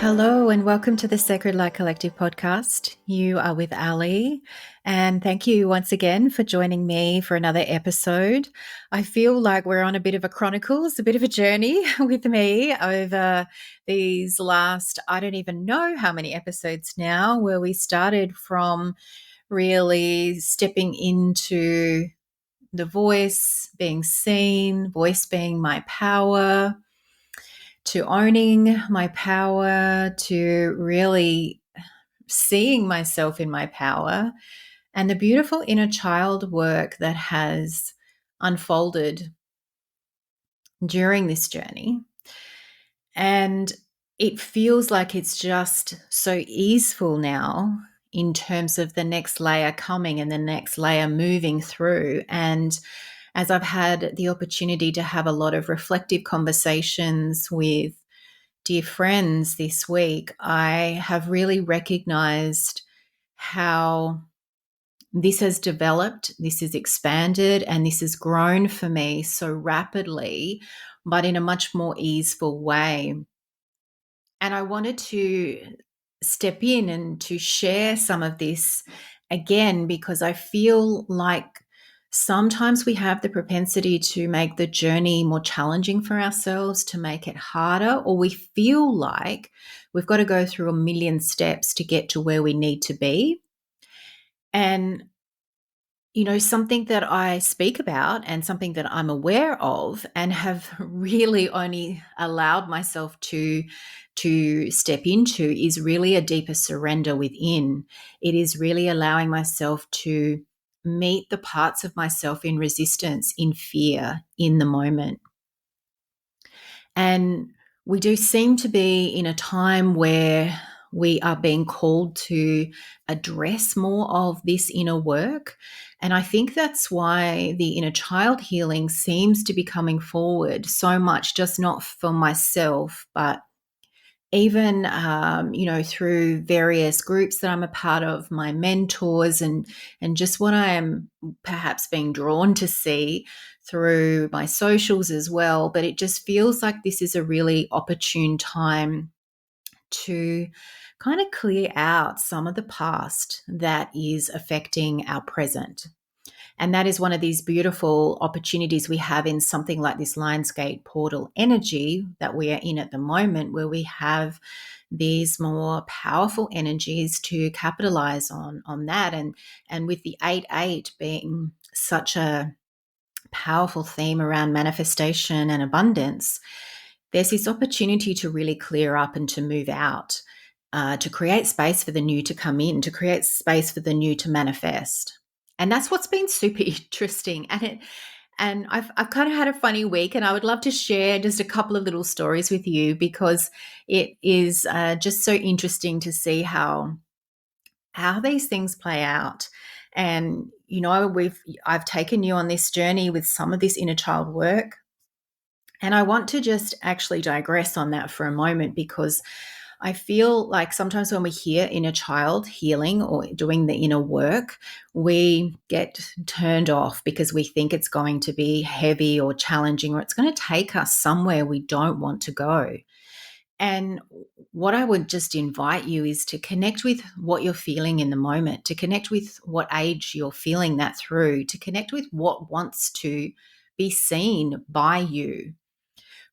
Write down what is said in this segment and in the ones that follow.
Hello and welcome to the Sacred Light Collective podcast. You are with Ali, and thank you once again for joining me for another episode. I feel like we're on a bit of a chronicles, a bit of a journey with me over these last, I don't even know how many episodes now, where we started from really stepping into the voice, being seen, voice being my power, to owning my power, to really seeing myself in my power, and the beautiful inner child work that has unfolded during this journey. And it feels like it's just so easeful now in terms of the next layer coming and the next layer moving through. And as I've had the opportunity to have a lot of reflective conversations with dear friends this week, I have really recognized how this has developed, this has expanded, and this has grown for me so rapidly, but in a much more easeful way. And I wanted to step in and to share some of this again, because I feel like sometimes we have the propensity to make the journey more challenging for ourselves, to make it harder, or we feel like we've got to go through a million steps to get to where we need to be. And something that I speak about and something that I'm aware of and have really only allowed myself to step into is really a deeper surrender within. It is really allowing myself to meet the parts of myself in resistance, in fear, in the moment. And we do seem to be in a time where we are being called to address more of this inner work. And I think that's why the inner child healing seems to be coming forward so much, just not for myself, but even through various groups that I'm a part of, my mentors, and just what I am perhaps being drawn to see through my socials as well. But it just feels like this is a really opportune time to kind of clear out some of the past that is affecting our present. And that is one of these beautiful opportunities we have in something like this Lionsgate portal energy that we are in at the moment, where we have these more powerful energies to capitalize on that. And with the 8-8 being such a powerful theme around manifestation and abundance, there's this opportunity to really clear up and to move out, to create space for the new to come in, to create space for the new to manifest. And that's what's been super interesting. And I've kind of had a funny week, and I would love to share just a couple of little stories with you, because it is just so interesting to see how these things play out. And I've taken you on this journey with some of this inner child work, and I want to just actually digress on that for a moment, because I feel like sometimes when we hear inner child healing or doing the inner work, we get turned off because we think it's going to be heavy or challenging, or it's going to take us somewhere we don't want to go. And what I would just invite you is to connect with what you're feeling in the moment, to connect with what age you're feeling that through, to connect with what wants to be seen by you,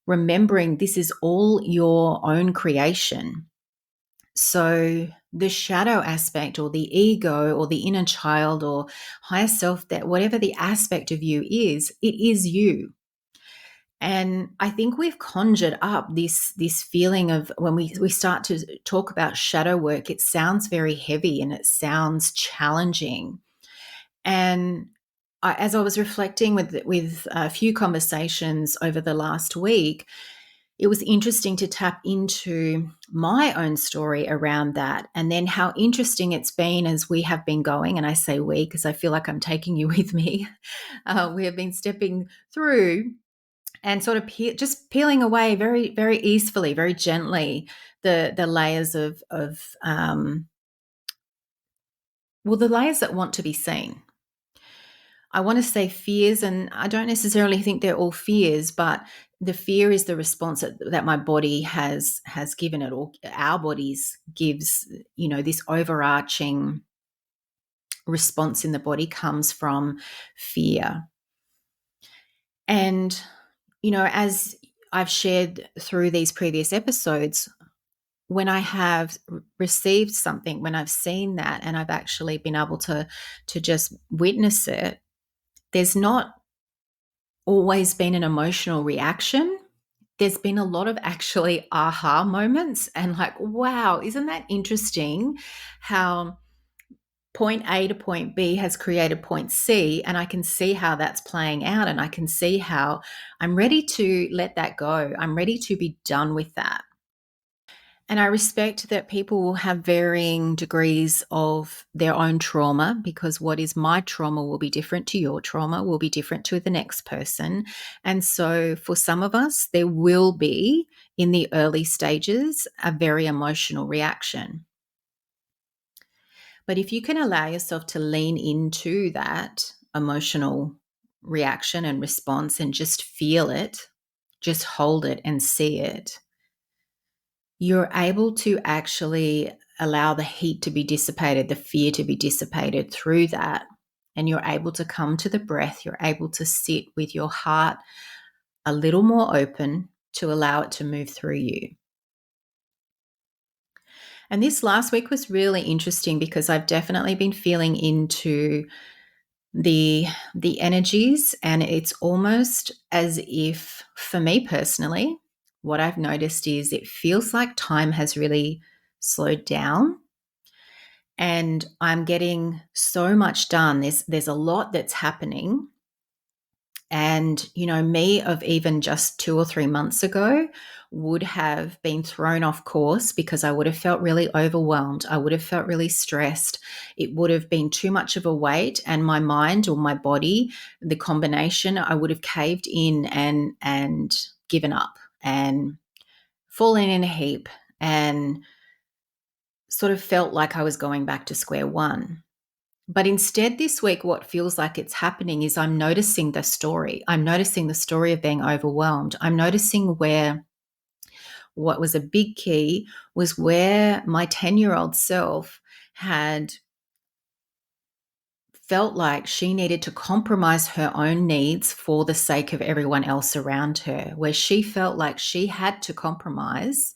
remembering this is all your own creation. So the shadow aspect, or the ego, or the inner child, or higher self, that whatever the aspect of you is, it is you. And I think we've conjured up this feeling of, when we start to talk about shadow work, it sounds very heavy and it sounds challenging. And as I was reflecting with a few conversations over the last week, it was interesting to tap into my own story around that, and then how interesting it's been as we have been going. And I say we because I feel like I'm taking you with me. We have been stepping through and sort of just peeling away very, very easily, very gently, the layers of the layers that want to be seen. I want to say fears, and I don't necessarily think they're all fears, but the fear is the response that my body has given it, or our bodies gives, this overarching response in the body comes from fear. And, as I've shared through these previous episodes, when I have received something, when I've seen that and I've actually been able to just witness it, there's not always been an emotional reaction. There's been a lot of actually aha moments and like, wow, isn't that interesting how point A to point B has created point C, and I can see how that's playing out, and I can see how I'm ready to let that go. I'm ready to be done with that. And I respect that people will have varying degrees of their own trauma, because what is my trauma will be different to your trauma, will be different to the next person. And so for some of us, there will be, in the early stages, a very emotional reaction. But if you can allow yourself to lean into that emotional reaction and response and just feel it, just hold it and see it, you're able to actually allow the heat to be dissipated, the fear to be dissipated through that. And you're able to come to the breath. You're able to sit with your heart a little more open to allow it to move through you. And this last week was really interesting because I've definitely been feeling into the energies, and it's almost as if, for me personally, what I've noticed is it feels like time has really slowed down, and I'm getting so much done. There's a lot that's happening. And, me of even just 2 or 3 months ago would have been thrown off course because I would have felt really overwhelmed. I would have felt really stressed. It would have been too much of a weight, and my mind or my body, the combination, I would have caved in and given up and fallen in a heap and sort of felt like I was going back to square one. But instead, this week, what feels like it's happening is I'm noticing the story. I'm noticing the story of being overwhelmed. I'm noticing where what was a big key was where my 10-year-old self had felt like she needed to compromise her own needs for the sake of everyone else around her, where she felt like she had to compromise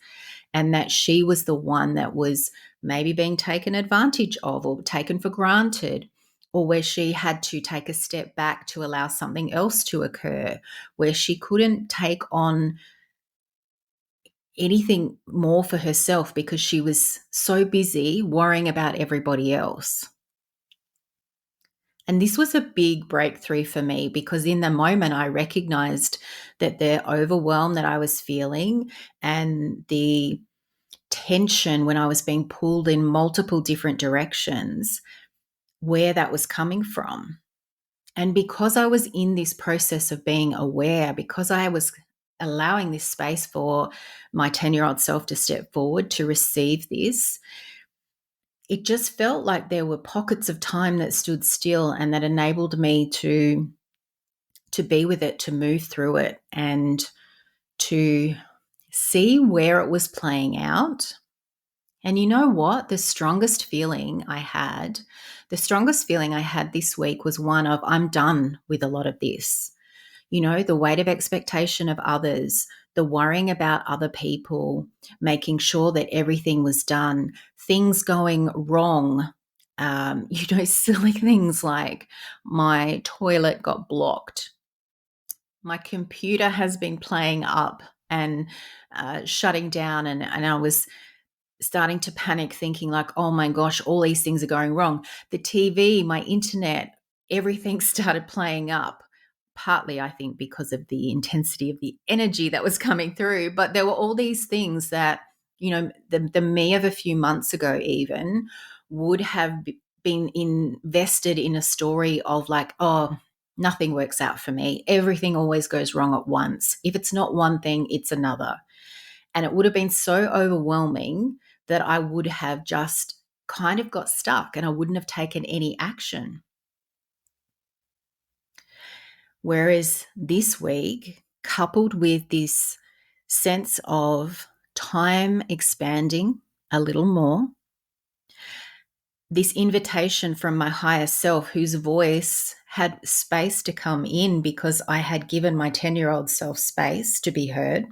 and that she was the one that was maybe being taken advantage of or taken for granted, or where she had to take a step back to allow something else to occur, where she couldn't take on anything more for herself because she was so busy worrying about everybody else. And this was a big breakthrough for me because in the moment I recognized that the overwhelm that I was feeling and the tension when I was being pulled in multiple different directions, where that was coming from. And because I was in this process of being aware, because I was allowing this space for my 10-year-old self to step forward to receive this, it just felt like there were pockets of time that stood still and that enabled me to be with it, to move through it, and to see where it was playing out. And you know what? The strongest feeling I had this week was one of, I'm done with a lot of this. The weight of expectation of others, the worrying about other people, making sure that everything was done, things going wrong. Silly things like my toilet got blocked. My computer has been playing up and shutting down, and I was starting to panic thinking like, oh my gosh, all these things are going wrong. The TV, my internet, everything started playing up, partly I think because of the intensity of the energy that was coming through. But there were all these things that, the me of a few months ago even would have been invested in a story of like, oh, nothing works out for me. Everything always goes wrong at once. If it's not one thing, it's another. And it would have been so overwhelming that I would have just kind of got stuck and I wouldn't have taken any action. Whereas this week, coupled with this sense of time expanding a little more, this invitation from my higher self, whose voice had space to come in because I had given my 10-year-old self space to be heard.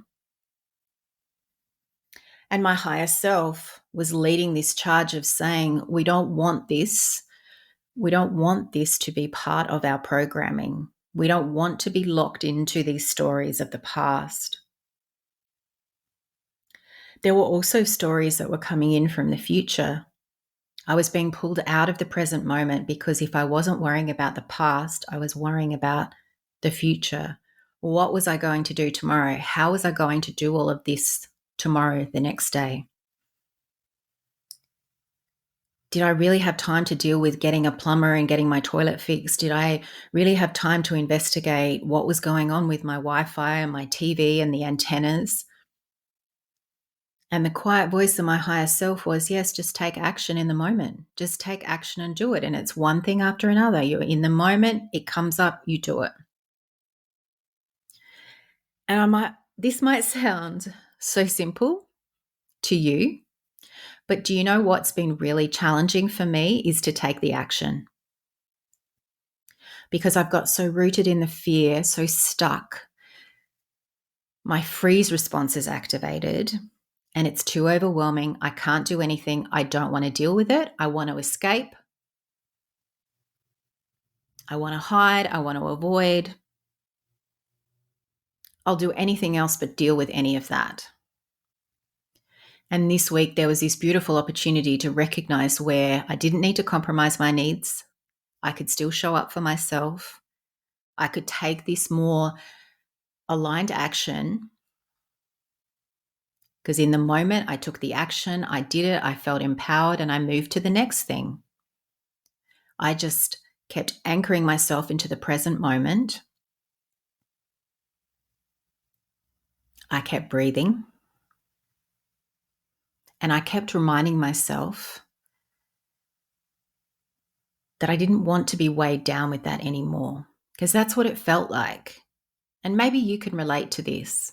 And my higher self was leading this charge of saying, we don't want this. We don't want this to be part of our programming. We don't want to be locked into these stories of the past. There were also stories that were coming in from the future. I was being pulled out of the present moment because if I wasn't worrying about the past, I was worrying about the future. What was I going to do tomorrow? How was I going to do all of this tomorrow, the next day? Did I really have time to deal with getting a plumber and getting my toilet fixed? Did I really have time to investigate what was going on with my Wi-Fi and my TV and the antennas? And the quiet voice of my higher self was, yes, just take action in the moment. Just take action and do it. And it's one thing after another. You're in the moment, it comes up, you do it. And this might sound so simple to you, but do you know what's been really challenging for me is to take the action. Because I've got so rooted in the fear, so stuck. My freeze response is activated and it's too overwhelming. I can't do anything. I don't want to deal with it. I want to escape. I want to hide. I want to avoid. I'll do anything else but deal with any of that. And this week, there was this beautiful opportunity to recognize where I didn't need to compromise my needs. I could still show up for myself. I could take this more aligned action because in the moment I took the action, I did it, I felt empowered, and I moved to the next thing. I just kept anchoring myself into the present moment. I kept breathing. And I kept reminding myself that I didn't want to be weighed down with that anymore, because that's what it felt like. And maybe you can relate to this.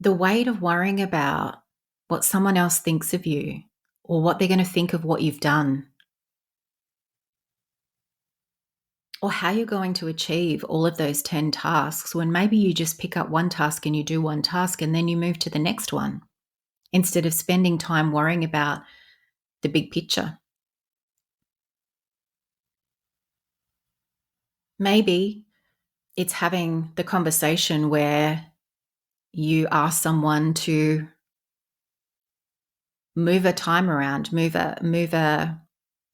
The weight of worrying about what someone else thinks of you or what they're going to think of what you've done or how you're going to achieve all of those 10 tasks when maybe you just pick up one task and you do one task and then you move to the next one instead of spending time worrying about the big picture. Maybe it's having the conversation where you ask someone to move a time around, move a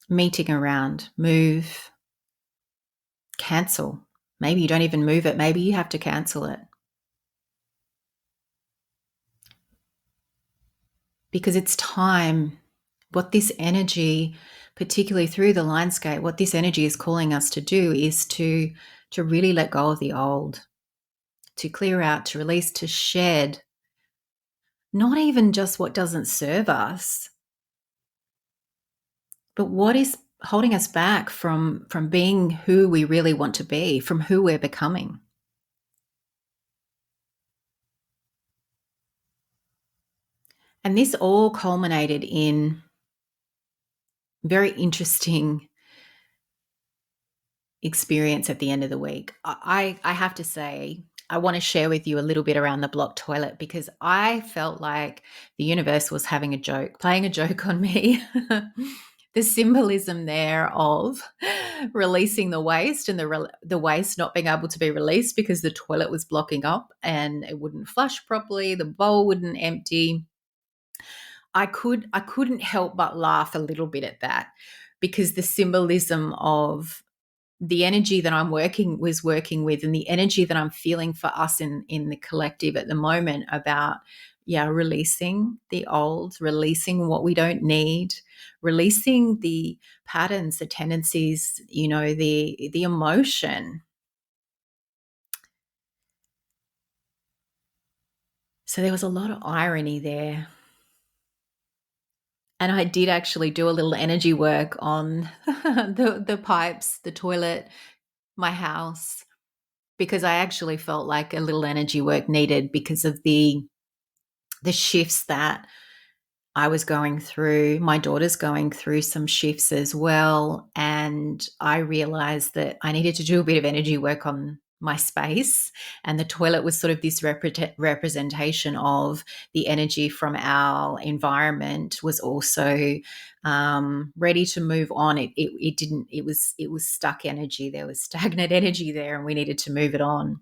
meeting around, cancel. Maybe you don't even move it. Maybe you have to cancel it. Because it's time. What this energy, particularly through the Lionscape, what this energy is calling us to do is to really let go of the old, to clear out, to release, to shed, not even just what doesn't serve us, but what is holding us back from being who we really want to be, from who we're becoming. And this all culminated in very interesting experience at the end of the week. I have to say, I want to share with you a little bit around the blocked toilet because I felt like the universe was having a joke, playing a joke on me. The symbolism there of releasing the waste and the waste not being able to be released because the toilet was blocking up and it wouldn't flush properly, the bowl wouldn't empty. I couldn't help but laugh a little bit at that because the symbolism of the energy that I'm working with and the energy that I'm feeling for us in the collective at the moment about releasing the old, releasing what we don't need, releasing the patterns, the tendencies, the emotion. So there was a lot of irony there. And I did actually do a little energy work on the pipes, the toilet, my house, because I actually felt like a little energy work needed because of the shifts that I was going through. My daughter's going through some shifts as well. And I realized that I needed to do a bit of energy work on my space. And the toilet was sort of this representation of the energy from our environment was also ready to move on. It didn't, it was stuck energy. There was stagnant energy there, and we needed to move it on.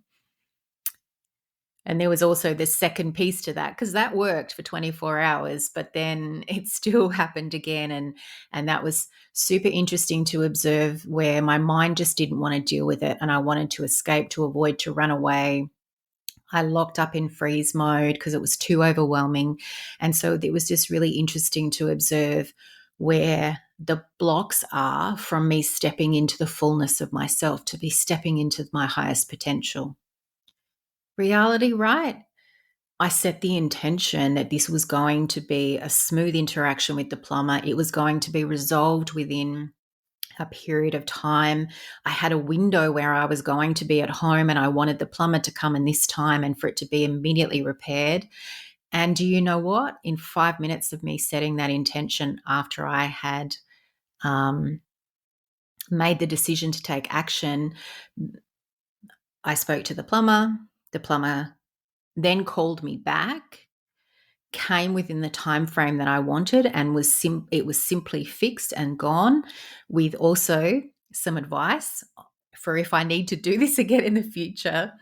And there was also the second piece to that, because that worked for 24 hours, but then it still happened again. And that was super interesting to observe, where my mind just didn't want to deal with it. And I wanted to escape, to avoid, to run away. I locked up in freeze mode because it was too overwhelming. And so it was just really interesting to observe where the blocks are from me stepping into the fullness of myself, to be stepping into my highest potential. Reality, right? I set the intention that this was going to be a smooth interaction with the plumber. It was going to be resolved within a period of time. I had a window where I was going to be at home, and I wanted the plumber to come in this time and for it to be immediately repaired. And do you know what? In 5 minutes of me setting that intention, after I had um, made the decision to take action, I spoke to the plumber. The plumber then called me back, came within the time frame that I wanted, and it was simply fixed and gone, with also some advice for if I need to do this again in the future.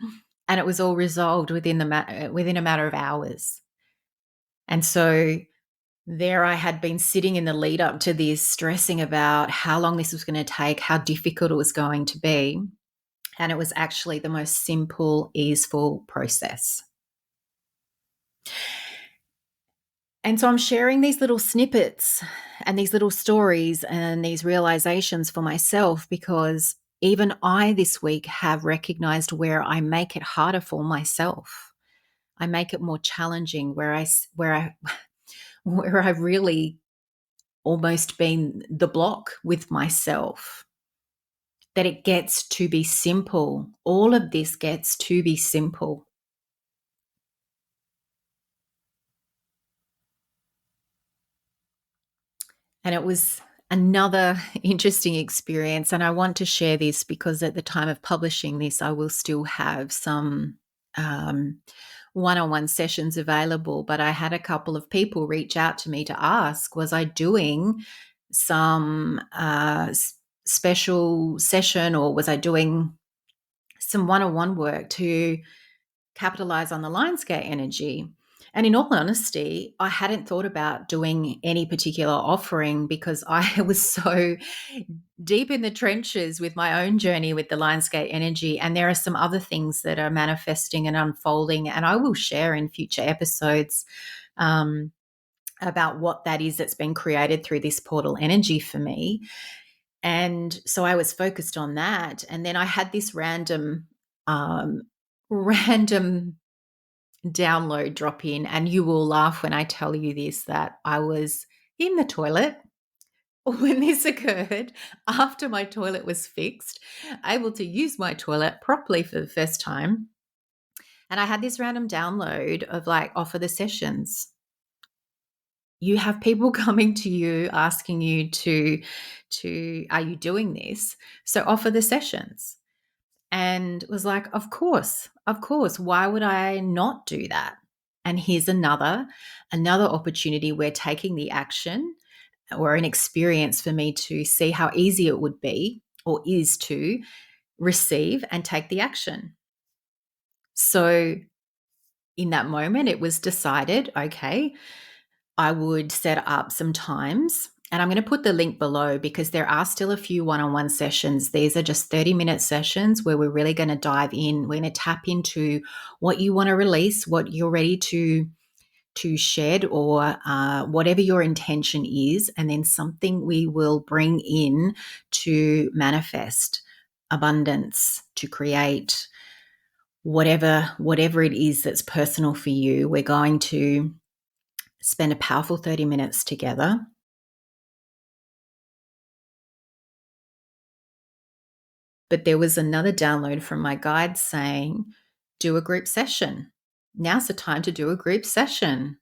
And it was all resolved within a matter of hours. And so there I had been sitting in the lead up to this, stressing about how long this was going to take, how difficult it was going to be. And it was actually the most simple, easeful process. And so I'm sharing these little snippets and these little stories and these realizations for myself, because even I this week have recognized where I make it harder for myself. I make it more challenging, where I've really almost been the block with myself. That it gets to be simple. All of this gets to be simple. And it was another interesting experience. And I want to share this because at the time of publishing this, I will still have some one-on-one sessions available. But I had a couple of people reach out to me to ask, was I doing some special session, or was I doing some one-on-one work to capitalize on the Lionsgate energy? And in all honesty, I hadn't thought about doing any particular offering because I was so deep in the trenches with my own journey with the Lionsgate energy. And there are some other things that are manifesting and unfolding, and I will share in future episodes about what that is that's been created through this portal energy for me. And so I was focused on that. And then I had this random download drop in, and you will laugh when I tell you this, that I was in the toilet when this occurred, after my toilet was fixed, able to use my toilet properly for the first time. And I had this random download of like, offer the sessions. You have people coming to you asking you to are you doing this? So offer the sessions. And was like, of course, why would I not do that? And here's another opportunity where taking the action, or an experience for me to see how easy it would be, or is, to receive and take the action. So in that moment, it was decided, okay, I would set up some times. And I'm going to put the link below because there are still a few one-on-one sessions. These are just 30-minute sessions where we're really going to dive in. We're going to tap into what you want to release, what you're ready to shed, or whatever your intention is. And then something we will bring in to manifest abundance, to create whatever it is that's personal for you. We're going to spend a powerful 30 minutes together. But there was another download from my guide saying, do a group session. Now's the time to do a group session.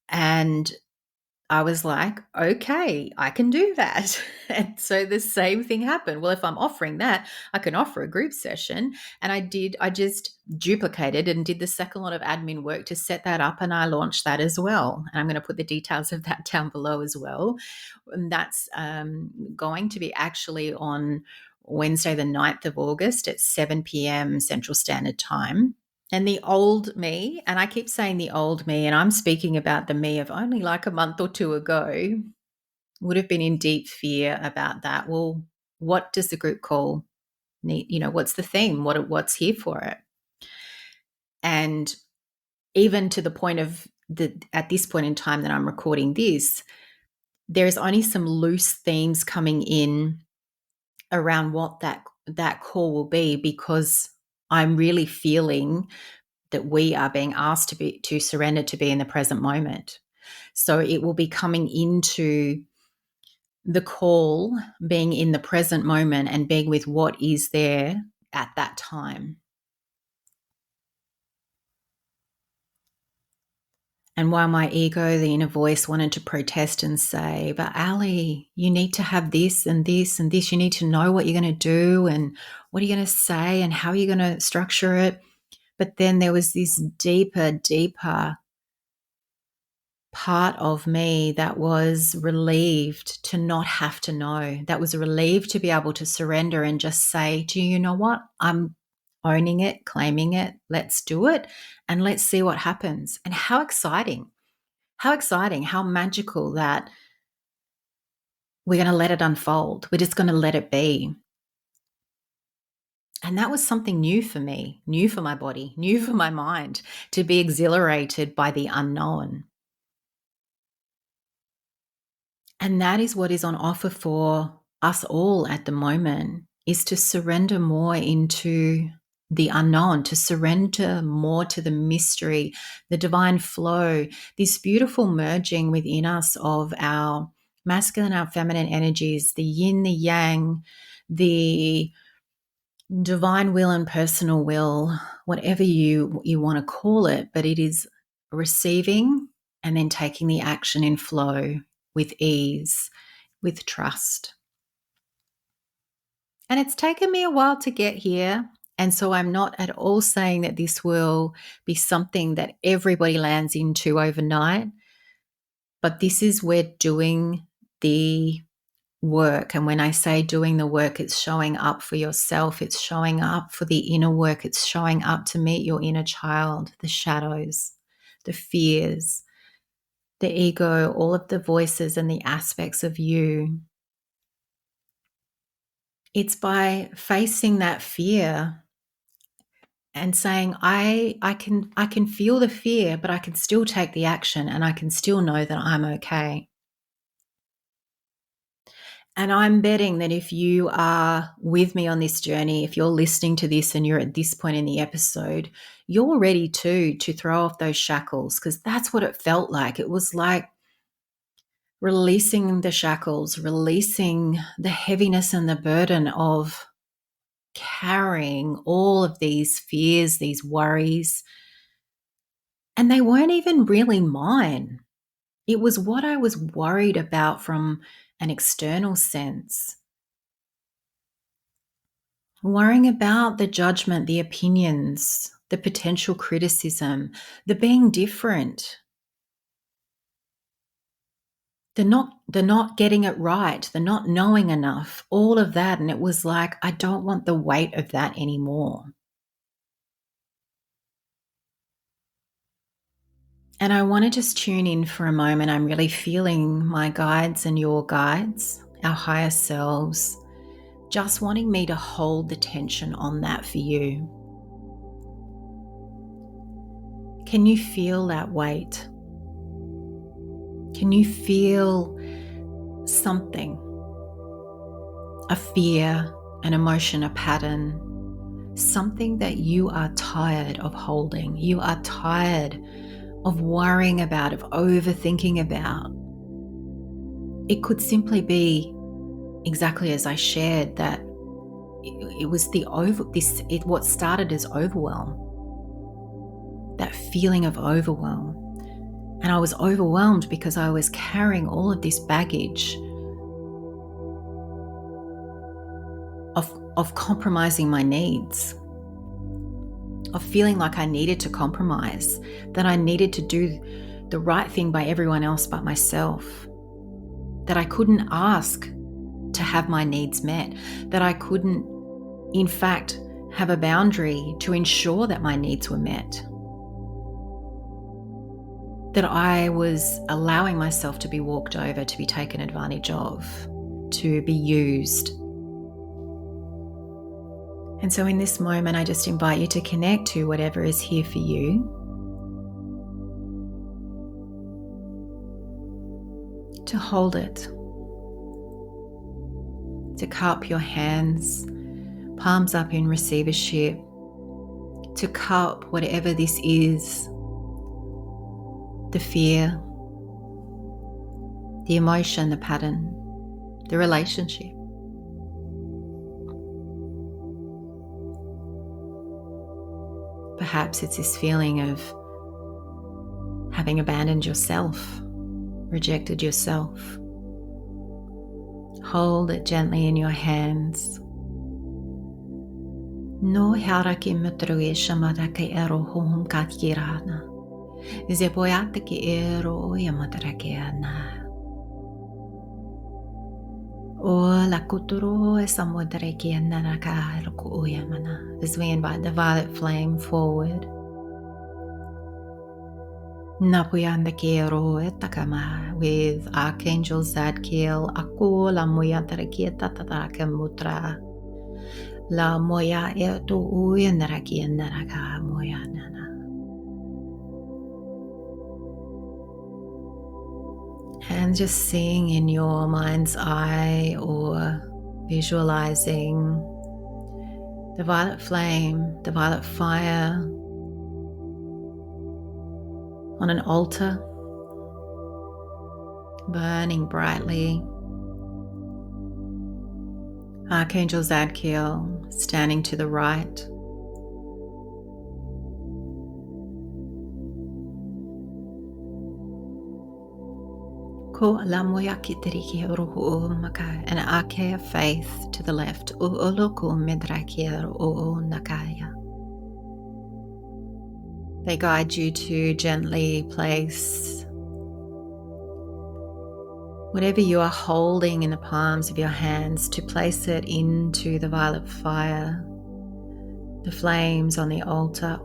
And I was like, okay, I can do that. And so the same thing happened. Well, if I'm offering that, I can offer a group session. And I just duplicated and did the second lot of admin work to set that up. And I launched that as well. And I'm going to put the details of that down below as well. And that's going to be actually on Wednesday, the 9th of August at 7 p.m. Central Standard Time. And the old me, and I keep saying the old me, and I'm speaking about the me of only like a month or two ago, would have been in deep fear about that. Well, what does the group call need? What's the theme? What's here for it? And even to the point of at this point in time that I'm recording this, there's only some loose themes coming in around what that call will be, because I'm really feeling that we are being asked to surrender, to be in the present moment. So it will be coming into the call, being in the present moment and being with what is there at that time. And while my ego, the inner voice, wanted to protest and say, but Ali, you need to have this and this and this. You need to know what you're going to do and what are you going to say and how are you going to structure it. But then there was this deeper part of me that was relieved to not have to know, that was relieved to be able to surrender and just say, do you know what? I'm owning it, claiming it. Let's do it. And let's see what happens. And how exciting, how magical that we're going to let it unfold. We're just going to let it be. And that was something new for me, new for my body, new for my mind, to be exhilarated by the unknown. And that is what is on offer for us all at the moment, is to surrender more into the unknown, to surrender more to the mystery, the divine flow, this beautiful merging within us of our masculine, our feminine energies, the yin, the yang, the divine will and personal will, whatever you want to call it, but it is receiving and then taking the action in flow with ease, with trust. And it's taken me a while to get here. And so I'm not at all saying that this will be something that everybody lands into overnight. But this is where doing the work. And when I say doing the work, it's showing up for yourself. It's showing up for the inner work. It's showing up to meet your inner child, the shadows, the fears, the ego, all of the voices and the aspects of you. It's by facing that fear and saying, I can feel the fear, but I can still take the action and I can still know that I'm okay. And I'm betting that if you are with me on this journey, if you're listening to this and you're at this point in the episode, you're ready to throw off those shackles, because that's what it felt like. It was like releasing the shackles, releasing the heaviness and the burden of carrying all of these fears, these worries. And they weren't even really mine. It was what I was worried about from an external sense. Worrying about the judgment, the opinions, the potential criticism, the being different, the not getting it right, the not knowing enough, all of that. And it was like, I don't want the weight of that anymore. And I want to just tune in for a moment. I'm really feeling my guides and your guides, our higher selves, just wanting me to hold the tension on that for you. Can you feel that weight? Can you feel something? A fear, an emotion, a pattern, something that you are tired of holding, you are tired of worrying about, of overthinking about. It could simply be exactly as I shared, that it was what started as overwhelm, that feeling of overwhelm. And I was overwhelmed because I was carrying all of this baggage of compromising my needs, of feeling like I needed to compromise, that I needed to do the right thing by everyone else but myself, that I couldn't ask to have my needs met, that I couldn't, in fact, have a boundary to ensure that my needs were met, that I was allowing myself to be walked over, to be taken advantage of, to be used. And so in this moment, I just invite you to connect to whatever is here for you. To hold it. To cup your hands, palms up in receivership. To cup whatever this is. The fear, the emotion, the pattern, the relationship. Perhaps it's this feeling of having abandoned yourself, rejected yourself. Hold it gently in your hands. No haraki mutrui shamadake ero hum kakirana. Zepoyatake ero yamadrakeana. O la kuturo esamodrekiana naka ruku uyamana. As we invite the violet flame forward. Napuyanda kero etakama with Archangel Zadkiel ako la moyandrakia tataraka mutra. La moya eto uyandrakia naraka moyanana. And just seeing in your mind's eye or visualizing the violet flame, the violet fire on an altar, burning brightly. Archangel Zadkiel standing to the right. And an arche of faith to the left. They guide you to gently place whatever you are holding in the palms of your hands, to place it into the violet fire, the flames on the altar.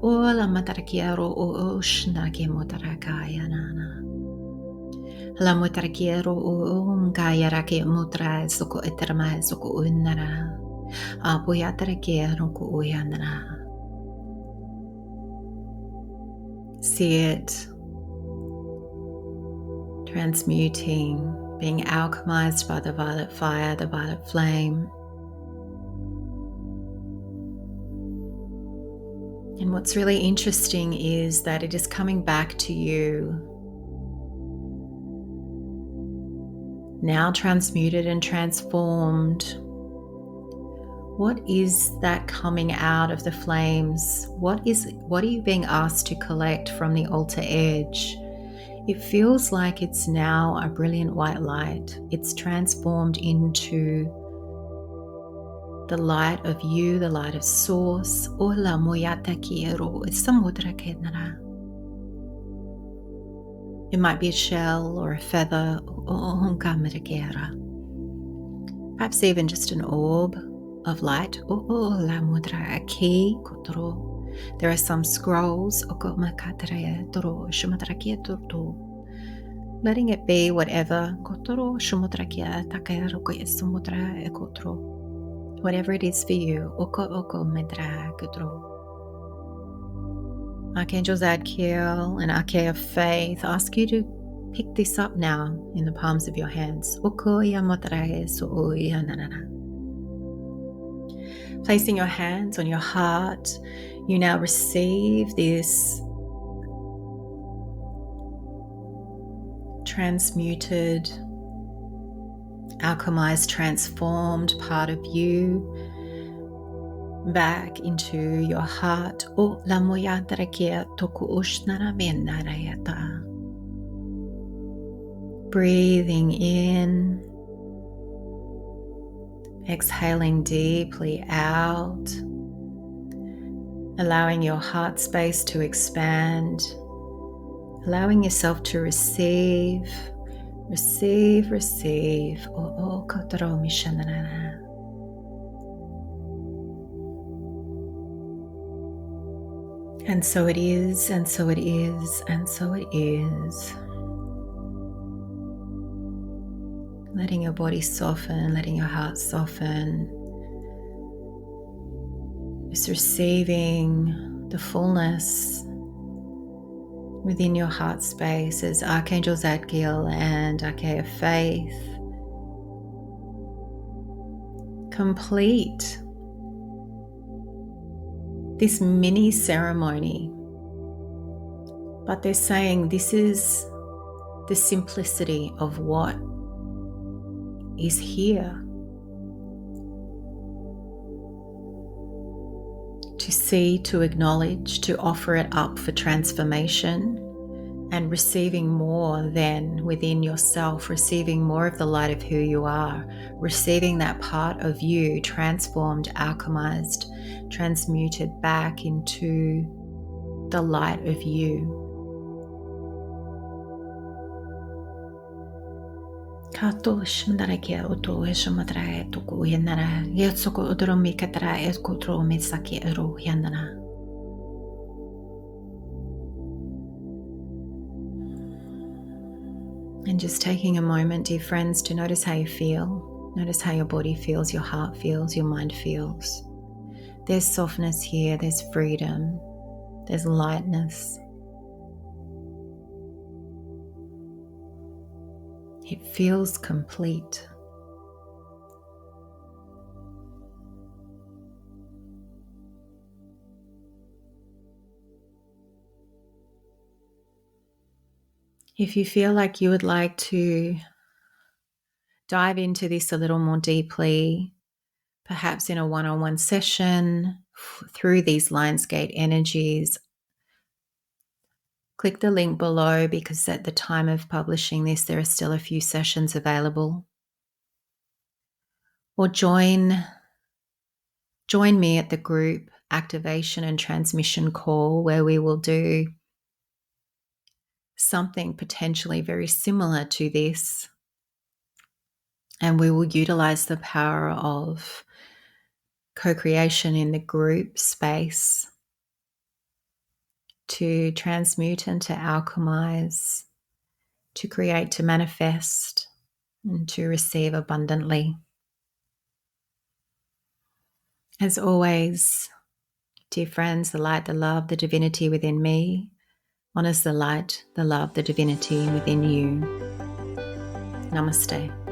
La mutrakiero gaya rake mutra soko eterma soko unnara apoyatrakiero ku uyanara. See it transmuting, being alchemized by the violet fire, the violet flame. And what's really interesting is that it is coming back to you, now transmuted and transformed. What is that coming out of the flames? What are you being asked to collect from the altar edge? It feels like it's now a brilliant white light. It's transformed into the light of you, the light of source. It might be a shell or a feather, perhaps even just an orb of light. There are some scrolls, letting it be whatever, whatever it is for you. Archangel Zadkiel and Arche of Faith ask you to pick this up now in the palms of your hands. Placing your hands on your heart, you now receive this transmuted, alchemized, transformed part of you, back into your heart. O lamoyatarakia toku ushnara venarayata. Breathing in, exhaling deeply out, allowing your heart space to expand, allowing yourself to receive. O kotoro mishanara. And so it is, and so it is, and so it is. Letting your body soften, letting your heart soften. Just receiving the fullness within your heart space as Archangel Zadkiel and Archea of Faith complete this mini ceremony. But they're saying this is the simplicity of what is here. To see, to acknowledge, to offer it up for transformation and receiving more than within yourself, receiving more of the light of who you are, receiving that part of you transformed, alchemized, transmuted back into the light of you. And just taking a moment, dear friends, to notice how you feel. Notice how your body feels, your heart feels, your mind feels. There's softness here, there's freedom, there's lightness. It feels complete. If you feel like you would like to dive into this a little more deeply, perhaps in a one-on-one session through these Lionsgate energies, click the link below because at the time of publishing this, there are still a few sessions available. Or join me at the group activation and transmission call where we will do something potentially very similar to this. And we will utilize the power of co-creation in the group space to transmute and to alchemize, to create, to manifest, and to receive abundantly. As always, dear friends, the light, the love, the divinity within me honors the light, the love, the divinity within you. Namaste.